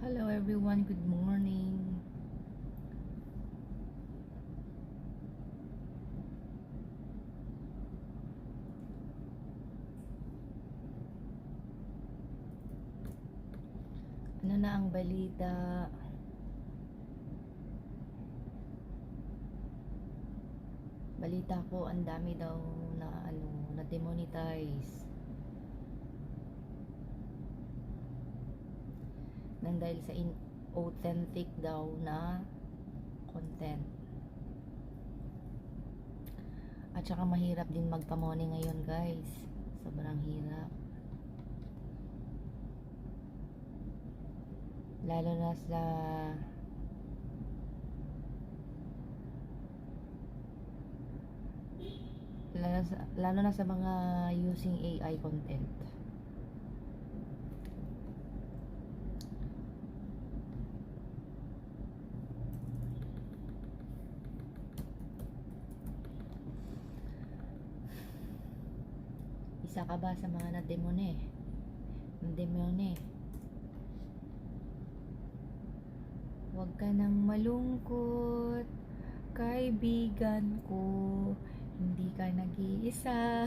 Hello everyone, good morning. Ano na ang balita? Balita ko ang dami daw na demonetize. Nang dahil sa authentic daw na content. At saka mahirap din magpamoni ngayon, guys. Sobrang hirap. Lalo na sa lalo na sa mga using AI content. Isa ka ba sa mga nademone? Huwag ka nang malungkot, kaibigan ko. Hindi ka nag-iisa.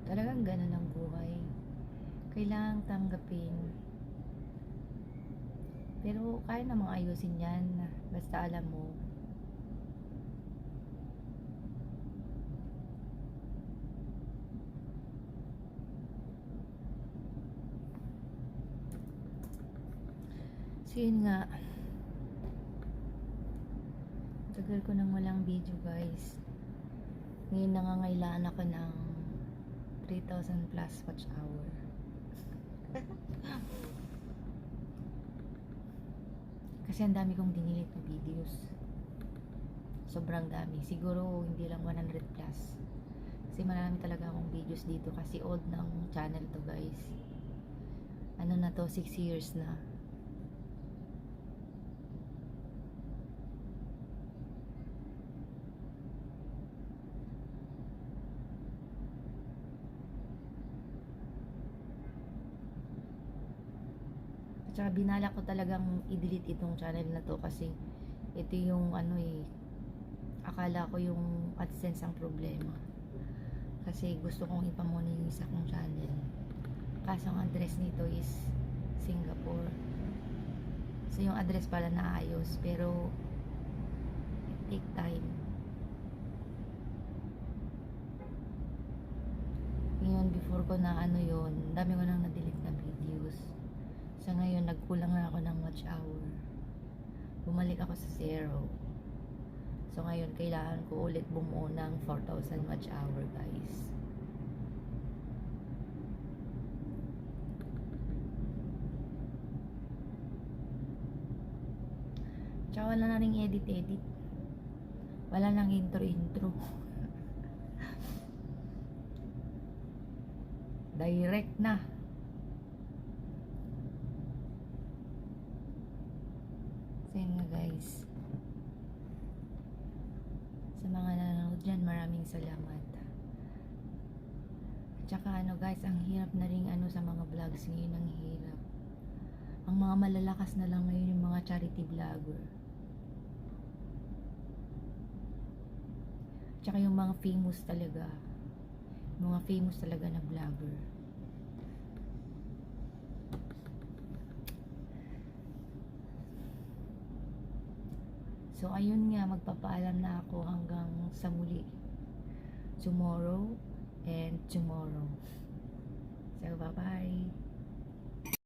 Talagang ganun ang buhay. Kailangang tanggapin. Pero kaya namang ayusin yan. Basta alam mo. So yun nga. Tagal ko nang walang video, guys. Ngayon nangangailangan ako ng 3,000 plus watch hour. Kasi ang dami kong dinilit na videos. Sobrang dami. Siguro hindi lang 100 plus. Kasi marami talaga akong videos dito. Kasi old ng channel to, guys. Ano na to, 6 years na. Tsaka binala ko talagang i-delete itong channel na to kasi ito yung akala ko yung AdSense ang problema. Kasi gusto kong ipamoni yung isa kong channel. Kaso ang address nito is Singapore. So yung address pala naayos pero it take time. Ngayon before ko na yun, dami ko nang na-delete na videos. Sa ngayon, nagkulang na ako ng watch hour. Bumalik ako sa 0. So ngayon, kailangan ko ulit bumuo ng 4,000 watch hour, guys. Tsaka wala na ring edit. Wala nang intro. Direct na. So yun nga, guys. Sa mga nanonood dyan, maraming salamat. At saka guys, ang hirap na rin sa mga vlogs ngayon, ang hirap. Ang mga malalakas na lang ngayon yung mga charity vlogger. At saka yung mga famous talaga. Mga famous talaga na vlogger. So ayun nga, magpapaalam na ako hanggang sa muli. Tomorrow and tomorrow. So bye bye.